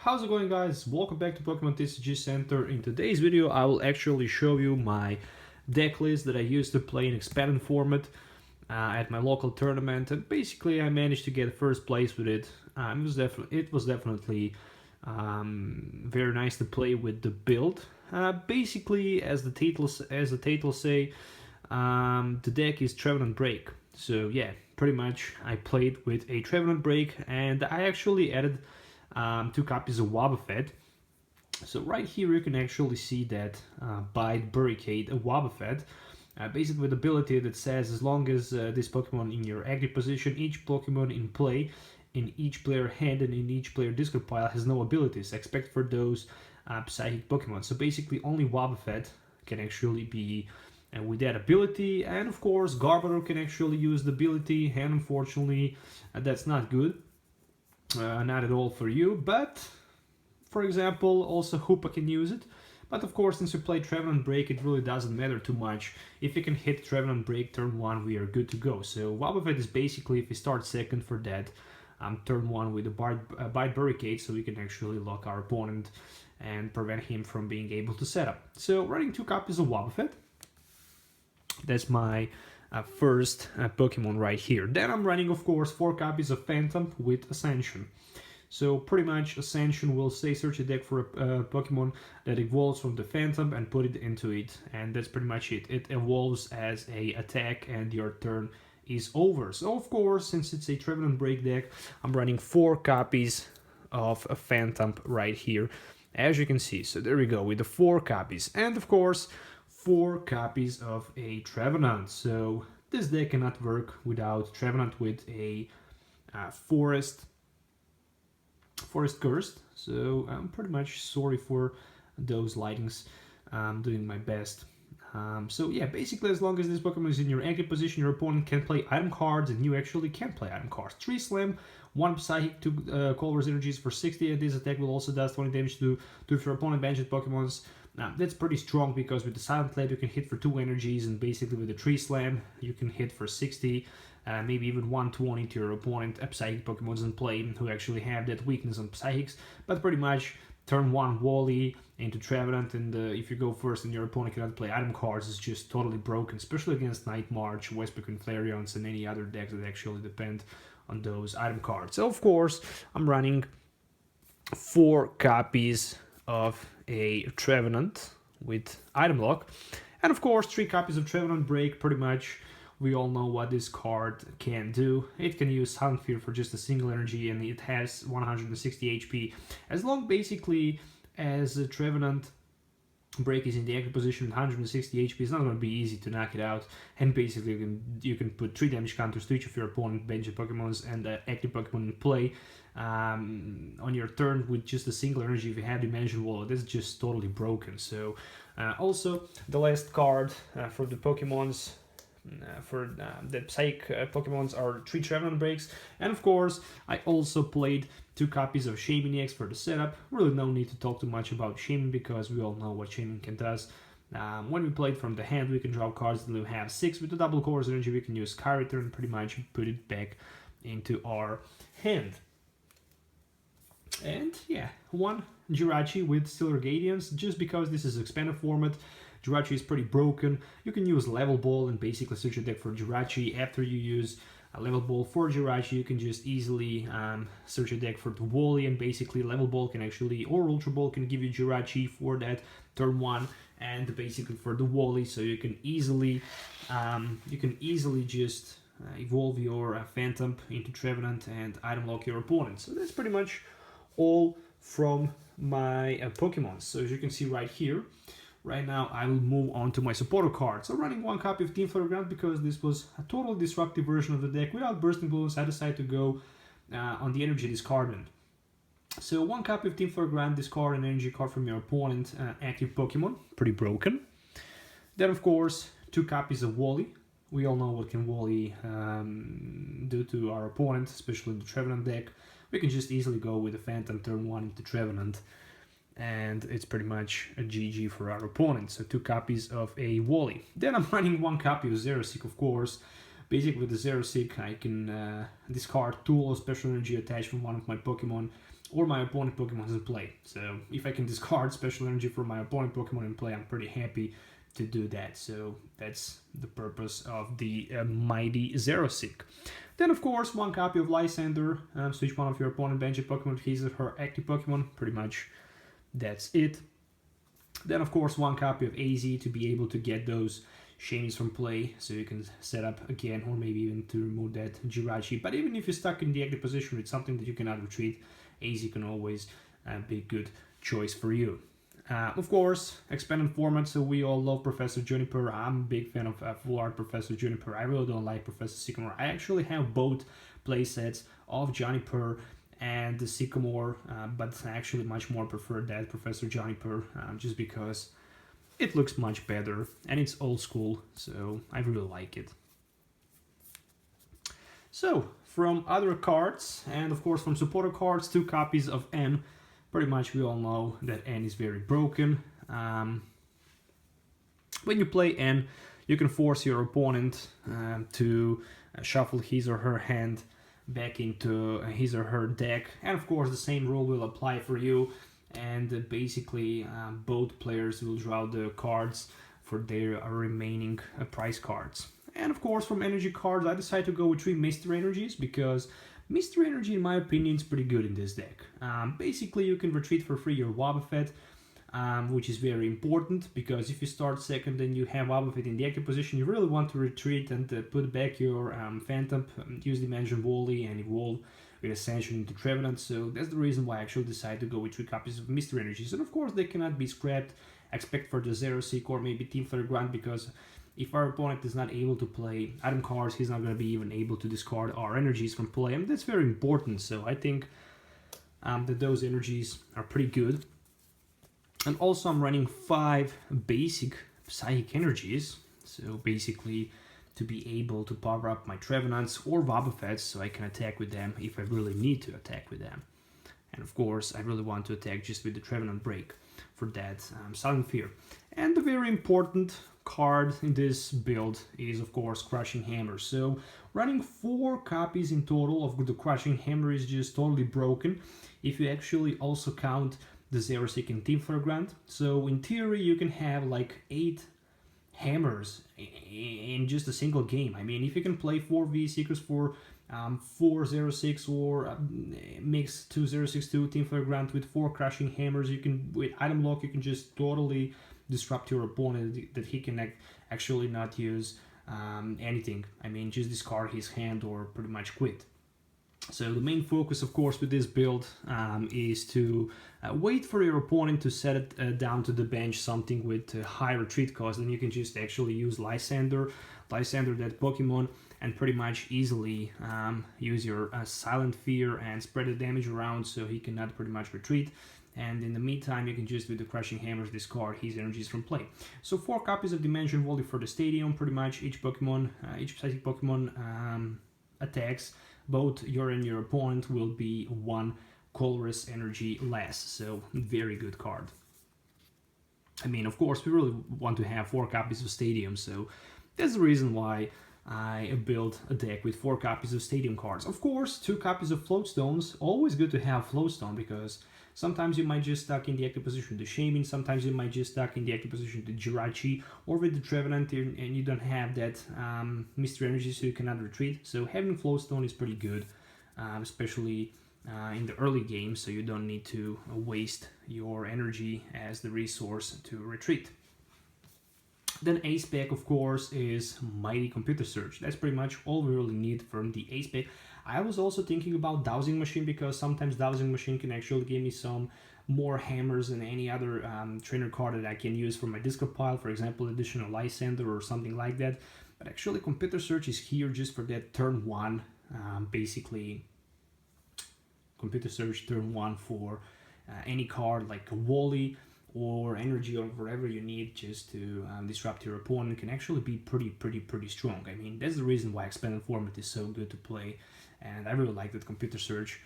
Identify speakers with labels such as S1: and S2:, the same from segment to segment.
S1: How's it going, guys? Welcome back to Pokemon TCG Center. In today's video I will actually show you my deck list that I used to play in expanded format at my local tournament, and basically I managed to get first place with it. It was definitely very nice to play with the build. Basically, as the title say, the deck is Trevenant Break. So yeah, pretty much I played with a Trevenant Break, and I actually added 2 copies of Wobbuffet. So right here you can actually see that Bite, Barricade, a Wobbuffet, basically with ability that says as long as this Pokemon in your active position, each Pokemon in play in each player hand and in each player discard pile has no abilities except for those Psychic Pokemon. So basically only Wobbuffet can actually be with that ability, and of course Garbodor can actually use the ability, and unfortunately that's not good. Not at all for you, but for example also Hoopa can use it. But of course, since we play Trevenant Break, it really doesn't matter too much. If you can hit Trevenant Break turn 1, we are good to go. So Wobbuffet is basically, if we start second for that, turn 1 with a Bite Barricade, so we can actually lock our opponent and prevent him from being able to set up. So running 2 copies of Wobbuffet, that's my first Pokemon right here. Then I'm running, of course, 4 copies of Phantom with Ascension. So pretty much Ascension will say search a deck for a Pokemon that evolves from the Phantom and put it into it, and that's pretty much it. It evolves as a attack and your turn is over. So of course, since it's a Trevenant Break deck, I'm running 4 copies of a Phantom right here, as you can see. So there we go with the 4 copies, and of course 4 copies of a Trevenant. So this deck cannot work without Trevenant with a Forest Cursed. So I'm pretty much sorry for those lightings. I'm doing my best. So yeah, basically as long as this Pokemon is in your active position, your opponent can play item cards, and you actually can play item cards. 3 Slam, 1 Psychic, 2 Color's Energies for 60, and this attack will also does 20 damage to if your opponent banished Pokemons. Now, that's pretty strong because with the Silent Lead you can hit for 2 energies, and basically with the 3 Slam you can hit for 60, maybe even 120 to your opponent. Psychic Pokemons in play who actually have that weakness on Psychics, but pretty much turn 1 Wally into Trevenant, and if you go first and your opponent cannot play item cards, it's just totally broken, especially against Night March, Westbrook Flareons, and any other decks that actually depend on those item cards. So of course I'm running 4 copies of a Trevenant with item lock, and of course 3 copies of Trevenant Break. Pretty much we all know what this card can do. It can use Silent Fear for just a single energy, and it has 160 HP. As long basically as a Trevenant Break is in the active position with 160 HP, it's not going to be easy to knock it out, and basically you can put 3 damage counters to each of your opponent bench Pokemons and active Pokemon in play on your turn with just a single energy. If you have Dimension Wall, that's just totally broken. So also the last card for the Pokemons for the Psychic Pokemons are 3 Trevenant Breaks, and of course I also played 2 copies of Shaming X for the setup. Really no need to talk too much about Shaming because we all know what Shaming can does. When we played from the hand, we can draw cards and we have 6. With the double Color's Energy we can use Sky Return and pretty much put it back into our hand. And yeah, 1 Jirachi with Stellar Guardians, just because this is expanded format. Jirachi is pretty broken. You can use Level Ball and basically search your deck for Jirachi. After you use a Level Ball for Jirachi, you can just easily search your deck for the Wally, and basically Level Ball can actually, or Ultra Ball can give you Jirachi for that turn 1, and basically for the Wally, so you can easily just evolve your Phantom into Trevenant and item lock your opponent. So that's pretty much all from my Pokemon. So as you can see right here, right now I will move on to my supporter card. So running 1 copy of Team Photograph because this was a totally disruptive version of the deck. Without Bursting Balloons, I decided to go on the energy discardment. So 1 copy of Team Photograph, discard an energy card from your opponent, active Pokemon, pretty broken. Then of course 2 copies of Wally. We all know what can Wally do to our opponent, especially in the Trevenant deck. We can just easily go with the Phantom turn 1 into Trevenant, and it's pretty much a GG for our opponent. So 2 copies of a Wally. Then I'm running 1 copy of Xerosic, of course. Basically with the Xerosic I can discard tool or special energy attached from one of my Pokemon or my opponent Pokemon is in play. So if I can discard special energy for my opponent Pokemon in play, I'm pretty happy to do that. So that's the purpose of the mighty Xerosic. Then of course one copy of Lysander. Switch one of your opponent bench Pokemon with his or her active Pokemon. Pretty much that's it. Then of course one copy of AZ to be able to get those Shayneys from play, so you can set up again, or maybe even to remove that Jirachi. But even if you're stuck in the active position with something that you cannot retreat, AZ can always be a good choice for you. Of course, expanded format, so we all love Professor Juniper. I'm a big fan of Full Art Professor Juniper. I really don't like Professor Sycamore. I actually have both playsets of Juniper and the Sycamore, but I actually much more prefer that Professor Juniper, just because it looks much better and it's old school, so I really like it. So, from other cards, and of course from supporter cards, 2 copies of N. Pretty much we all know that N is very broken. When you play N, you can force your opponent to shuffle his or her hand back into his or her deck, and of course the same rule will apply for you, and basically both players will draw the cards for their remaining prize cards. And of course from energy cards I decided to go with 3 Mystery Energies, because Mystery Energy in my opinion is pretty good in this deck. Basically you can retreat for free your Wobbuffet, which is very important, because if you start second and you have Wobbuffet in the active position, you really want to retreat and put back your Phantom, use Dimension Volley and evolve with Ascension into Trevenant. So that's the reason why I actually decided to go with 3 copies of Mystery Energies. And of course they cannot be scrapped, except for the Xerosic or maybe Team Flare Grunt, because if our opponent is not able to play item cards, he's not going to be even able to discard our energies from play, and that's very important. So I think that those energies are pretty good. And also I'm running 5 basic Psychic Energies, so basically to be able to power up my Trevenants or Wobbuffets so I can attack with them if I really need to attack with them. And of course I really want to attack just with the Trevenant break for that Silent Fear. And the very important card in this build is of course Crushing Hammer. So running 4 copies in total of the Crushing Hammer is just totally broken if you actually also count the Xerosic and Team Flare Grunt. So in theory you can have like 8 hammers in just a single game. I mean, if you can play 4 V-Seekers for 4 Xerosics, or mix 2 Xerosics, 2 Team Flare Grunt with 4 Crushing Hammers, you can, with item lock, you can just totally disrupt your opponent, that he can actually not use anything. I mean, just discard his hand or pretty much quit. So the main focus, of course, with this build is to wait for your opponent to set it down to the bench something with high retreat cost, and you can just actually use Lysander that Pokemon, and pretty much easily use your Silent Fear and spread the damage around so he cannot pretty much retreat. And in the meantime, you can just, with the Crushing Hammers, discard his energies from play. So 4 copies of Dimension Volley for the Stadium. Pretty much each Pokemon, each Psychic Pokemon attacks, both your and your opponent will be 1 colorless energy less. So very good card. I mean, of course, we really want to have 4 copies of Stadium, so that's the reason why I built a deck with 4 copies of Stadium cards. Of course, 2 copies of Floatstones. Always good to have Floatstone, because sometimes you might just stuck in the active position to Shaman, sometimes you might just stuck in the active position to Jirachi, or with the Trevenant, and you don't have that Mystery Energy, so you cannot retreat. So having Floatstone is pretty good, especially in the early game, so you don't need to waste your energy as the resource to retreat. Then Ace Pack, of course, is Mighty Computer Search. That's pretty much all we really need from the Ace Pack. I was also thinking about Dowsing Machine, because sometimes Dowsing Machine can actually give me some more hammers than any other trainer card that I can use for my discard pile, for example, additional Lysander or something like that. But actually Computer Search is here just for that turn 1, basically Computer Search turn 1 for any card like a Wally or energy or whatever you need just to disrupt your opponent can actually be pretty strong. I mean, that's the reason why Expanded Format is so good to play, and I really like that Computer Search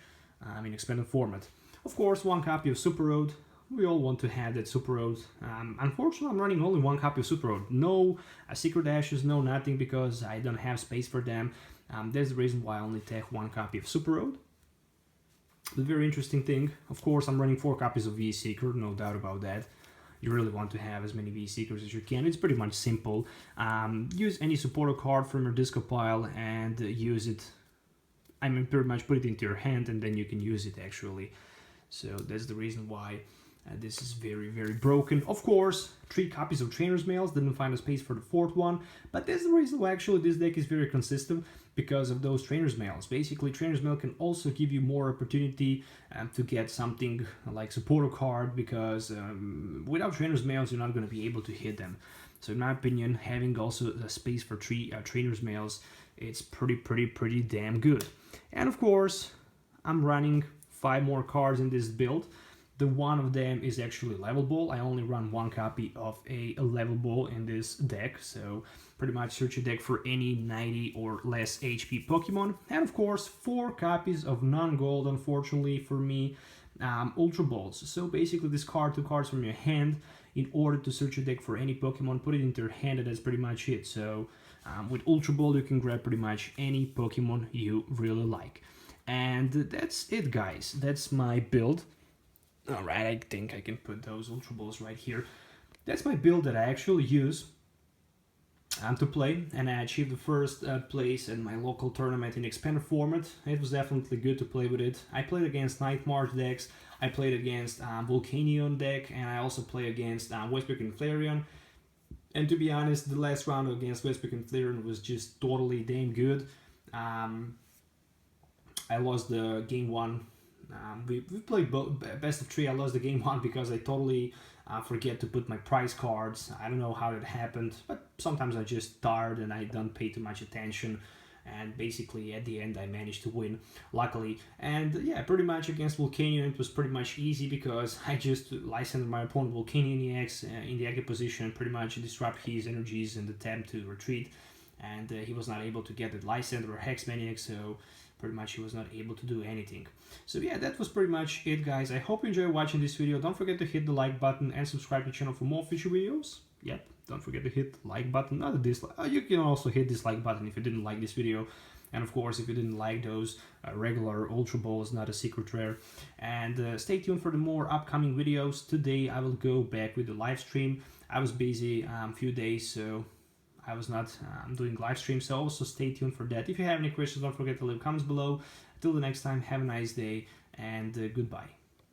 S1: in Expanded Format. Of course, 1 copy of Super Road. We all want to have that Super Road. Unfortunately, I'm running only 1 copy of Super Road. No Secret Ashes, no nothing, because I don't have space for them. That's the reason why I only take 1 copy of Super Road. the very interesting thing, of course, I'm running 4 copies of V-Seeker, no doubt about that. You really want to have as many V-Seekers as you can. It's pretty much simple. Use any supporter card from your disco pile and use it. I mean, pretty much put it into your hand and then you can use it actually. So that's the reason why this is very, very broken. Of course, 3 copies of Trainer's Mails, didn't find a space for the 4th one, but that's the reason why actually this deck is very consistent, because of those Trainer's Mails. Basically, Trainer's Mail can also give you more opportunity to get something like supporter card, because without Trainer's Mails you're not going to be able to hit them. So in my opinion, having also a space for 3 Trainer's Mails, it's pretty damn good. And of course, I'm running 5 more cards in this build. The one of them is actually level ball. I only run 1 copy of a level ball in this deck, so pretty much search a deck for any 90 or less HP Pokemon. And of course, 4 copies of non-gold, unfortunately for me, Ultra Balls. So basically discard 2 cards from your hand in order to search a deck for any Pokemon, put it into your hand, and that's pretty much it. So with Ultra Ball you can grab pretty much any Pokemon you really like. And that's it, guys. That's my build. Alright, I think I can put those Ultra Balls right here. That's my build that I actually use to play, and I achieved the first place in my local tournament in expanded format. It was definitely good to play with it. I played against Night March decks, I played against Volcanion deck, and I also played against Westbrook and Flareon. And to be honest, the last round against Westbrook and Flareon was just totally damn good. I lost the game 1. We played best of 3. I lost the game 1 because I totally forget to put my prize cards. I don't know how that happened, but sometimes I just tired and I don't pay too much attention. And basically at the end I managed to win, luckily. And yeah, pretty much against Volcanion it was pretty much easy, because I just licensed my opponent Volcanion EX in the active position, pretty much disrupt his energies and attempt to retreat. And he was not able to get the Lysander or Hex Maniac, so pretty much he was not able to do anything. So yeah, that was pretty much it, guys. I hope you enjoyed watching this video. Don't forget to hit the like button and subscribe to the channel for more future videos. Yep, don't forget to hit the like button, not the dislike. You can also hit this like button if you didn't like this video. And of course, if you didn't like those regular Ultra Balls, not a secret rare. And stay tuned for the more upcoming videos. Today I will go back with the live stream. I was busy a few days, so I was not doing live stream, so also stay tuned for that. If you have any questions, don't forget to leave comments below. Till the next time, have a nice day, and goodbye.